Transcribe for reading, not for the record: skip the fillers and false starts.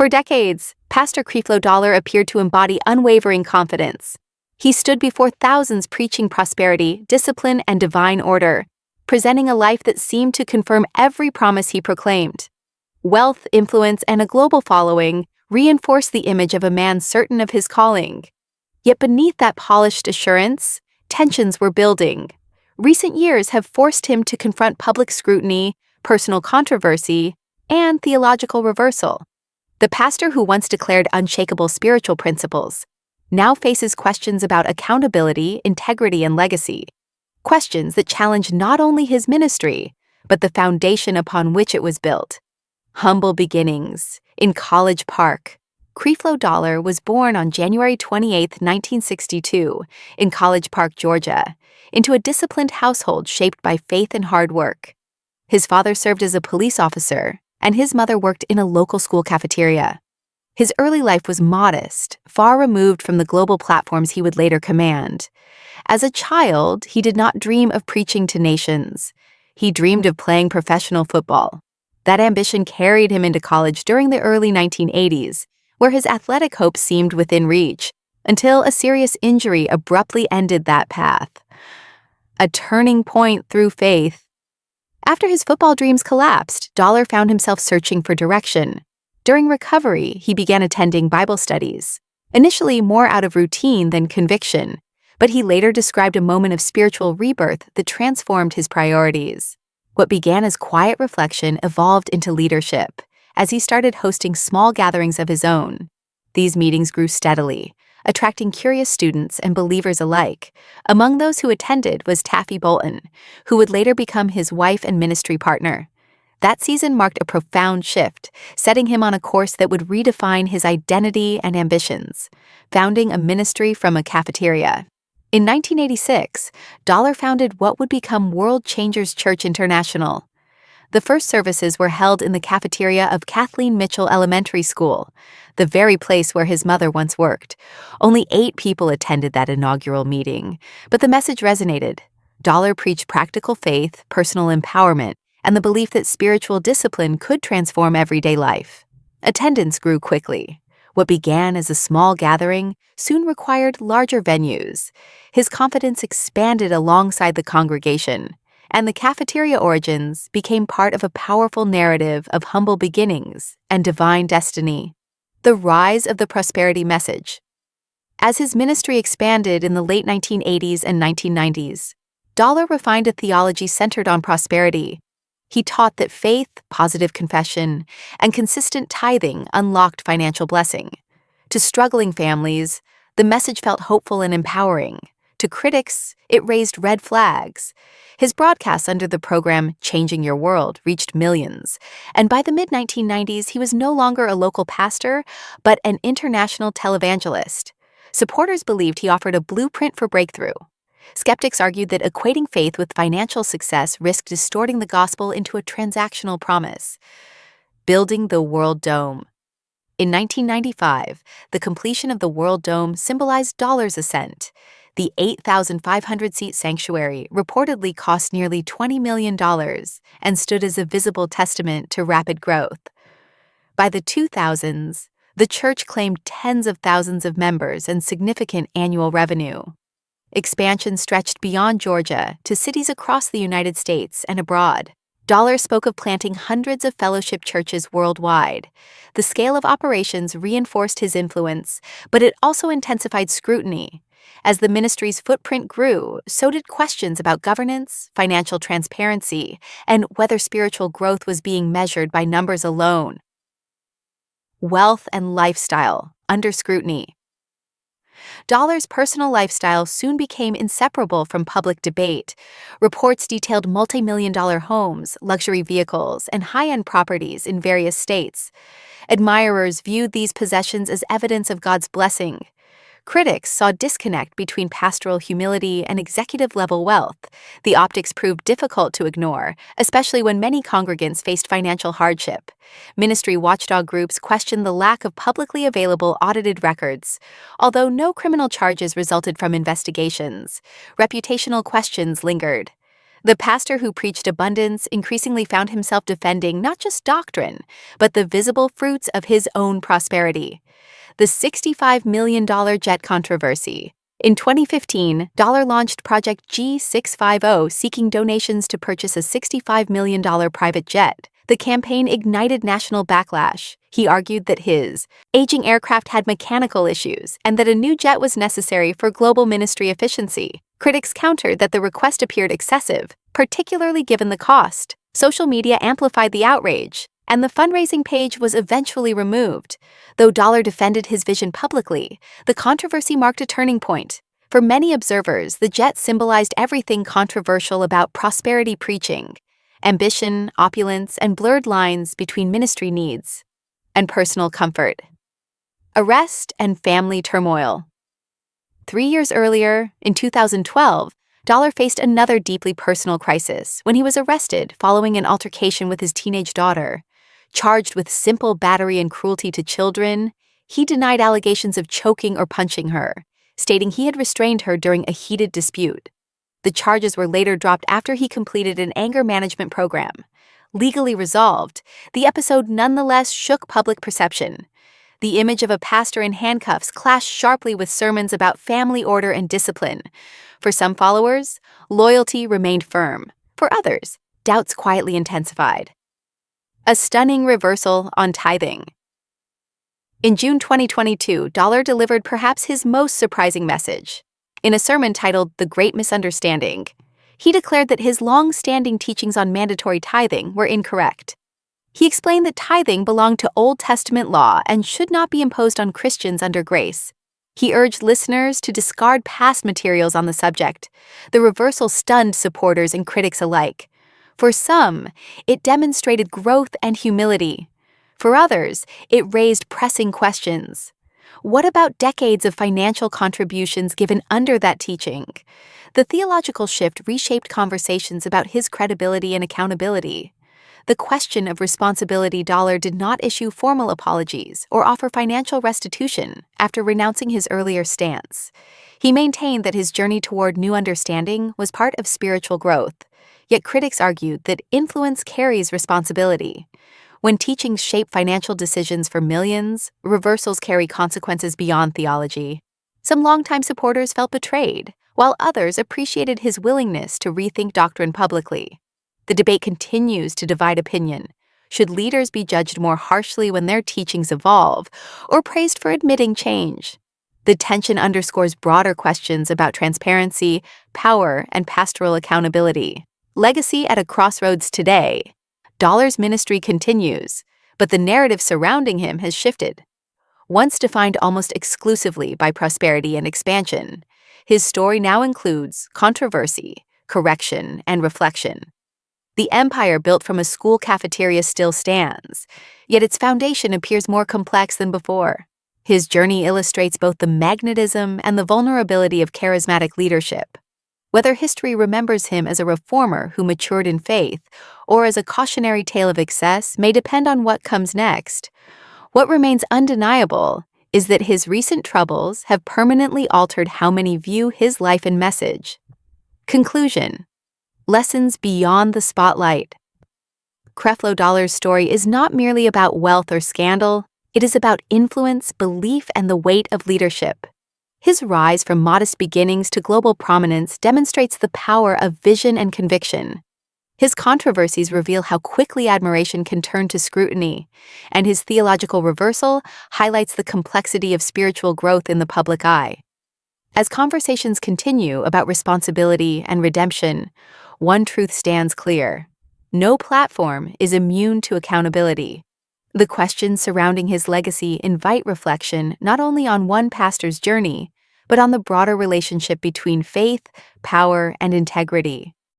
For decades, Pastor Creflo Dollar appeared to embody unwavering confidence. He stood before thousands preaching prosperity, discipline, and divine order, presenting a life that seemed to confirm every promise he proclaimed. Wealth, influence, and a global following reinforced the image of a man certain of his calling. Yet beneath that polished assurance, tensions were building. Recent years have forced him to confront public scrutiny, personal controversy, and theological reversal. The pastor who once declared unshakable spiritual principles now faces questions about accountability, integrity, and legacy. Questions that challenge not only his ministry, but the foundation upon which it was built. Humble beginnings. In College Park, Creflo Dollar was born on January 28, 1962, in College Park, Georgia, into a disciplined household shaped by faith and hard work. His father served as a police officer, and his mother worked in a local school cafeteria. His early life was modest, far removed from the global platforms he would later command. As a child, he did not dream of preaching to nations. He dreamed of playing professional football. That ambition carried him into college during the early 1980s, where his athletic hopes seemed within reach, until a serious injury abruptly ended that path. A turning point through faith. After his football dreams collapsed, Dollar found himself searching for direction. During recovery, he began attending Bible studies, initially more out of routine than conviction, but he later described a moment of spiritual rebirth that transformed his priorities. What began as quiet reflection evolved into leadership, as he started hosting small gatherings of his own. These meetings grew steadily, attracting curious students and believers alike. Among those who attended was Taffy Bolton, who would later become his wife and ministry partner. That season marked a profound shift, setting him on a course that would redefine his identity and ambitions, founding a ministry from a cafeteria. In 1986, Dollar founded what would become World Changers Church International. The first services were held in the cafeteria of Kathleen Mitchell Elementary School, the very place where his mother once worked. Only 8 people attended that inaugural meeting, but the message resonated. Dollar preached practical faith, personal empowerment, and the belief that spiritual discipline could transform everyday life. Attendance grew quickly. What began as a small gathering soon required larger venues. His confidence expanded alongside the congregation, and the cafeteria origins became part of a powerful narrative of humble beginnings and divine destiny. The rise of the prosperity message. As his ministry expanded in the late 1980s and 1990s, Dollar refined a theology centered on prosperity. He taught that faith, positive confession, and consistent tithing unlocked financial blessing. To struggling families, the message felt hopeful and empowering. To critics, it raised red flags. His broadcasts under the program Changing Your World reached millions, and by the mid-1990s, he was no longer a local pastor, but an international televangelist. Supporters believed he offered a blueprint for breakthrough. Skeptics argued that equating faith with financial success risked distorting the gospel into a transactional promise. Building the World Dome. In 1995, the completion of the World Dome symbolized Dollar's ascent. The 8,500-seat sanctuary reportedly cost nearly $20 million and stood as a visible testament to rapid growth. By the 2000s, the church claimed tens of thousands of members and significant annual revenue. Expansion stretched beyond Georgia to cities across the United States and abroad. Dollar spoke of planting hundreds of fellowship churches worldwide. The scale of operations reinforced his influence, but it also intensified scrutiny. As the ministry's footprint grew, so did questions about governance, financial transparency, and whether spiritual growth was being measured by numbers alone. Wealth and lifestyle under scrutiny. Dollar's personal lifestyle soon became inseparable from public debate. Reports detailed multi-million-dollar homes, luxury vehicles, and high-end properties in various states. Admirers viewed these possessions as evidence of God's blessing. Critics saw disconnect between pastoral humility and executive-level wealth. The optics proved difficult to ignore, especially when many congregants faced financial hardship. Ministry watchdog groups questioned the lack of publicly available audited records. Although no criminal charges resulted from investigations, reputational questions lingered. The pastor who preached abundance increasingly found himself defending not just doctrine, but the visible fruits of his own prosperity. The $65 million jet controversy. In 2015, Dollar launched Project G650, seeking donations to purchase a $65 million private jet. The campaign ignited national backlash. He argued that his aging aircraft had mechanical issues and that a new jet was necessary for global ministry efficiency. Critics countered that the request appeared excessive, particularly given the cost. Social media amplified the outrage, and the fundraising page was eventually removed. Though Dollar defended his vision publicly, the controversy marked a turning point. For many observers, the jet symbolized everything controversial about prosperity preaching: ambition, opulence, and blurred lines between ministry needs and personal comfort. Arrest and family turmoil. 3 years earlier, in 2012, Dollar faced another deeply personal crisis when he was arrested following an altercation with his teenage daughter. Charged with simple battery and cruelty to children, he denied allegations of choking or punching her, stating he had restrained her during a heated dispute. The charges were later dropped after he completed an anger management program. Legally resolved, the episode nonetheless shook public perception. The image of a pastor in handcuffs clashed sharply with sermons about family order and discipline. For some followers, loyalty remained firm. For others, doubts quietly intensified. A stunning reversal on tithing. In June 2022, Dollar delivered perhaps his most surprising message. In a sermon titled The Great Misunderstanding, he declared that his long-standing teachings on mandatory tithing were incorrect. He explained that tithing belonged to Old Testament law and should not be imposed on Christians under grace. He urged listeners to discard past materials on the subject. The reversal stunned supporters and critics alike. For some, it demonstrated growth and humility. For others, it raised pressing questions. What about decades of financial contributions given under that teaching? The theological shift reshaped conversations about his credibility and accountability. The question of responsibility. Dollar did not issue formal apologies or offer financial restitution after renouncing his earlier stance. He maintained that his journey toward new understanding was part of spiritual growth. Yet critics argued that influence carries responsibility. When teachings shape financial decisions for millions, reversals carry consequences beyond theology. Some longtime supporters felt betrayed, while others appreciated his willingness to rethink doctrine publicly. The debate continues to divide opinion. Should leaders be judged more harshly when their teachings evolve, or praised for admitting change? The tension underscores broader questions about transparency, power, and pastoral accountability. Legacy at a crossroads today. Dollar's ministry continues, but the narrative surrounding him has shifted. Once defined almost exclusively by prosperity and expansion, his story now includes controversy, correction, and reflection. The empire built from a school cafeteria still stands, yet its foundation appears more complex than before. His journey illustrates both the magnetism and the vulnerability of charismatic leadership. Whether history remembers him as a reformer who matured in faith or as a cautionary tale of excess may depend on what comes next. What remains undeniable is that his recent troubles have permanently altered how many view his life and message. Conclusion. Lessons beyond the spotlight. Creflo Dollar's story is not merely about wealth or scandal, it is about influence, belief, and the weight of leadership. His rise from modest beginnings to global prominence demonstrates the power of vision and conviction. His controversies reveal how quickly admiration can turn to scrutiny, and his theological reversal highlights the complexity of spiritual growth in the public eye. As conversations continue about responsibility and redemption, one truth stands clear: no platform is immune to accountability. The questions surrounding his legacy invite reflection not only on one pastor's journey, but on the broader relationship between faith, power, and integrity.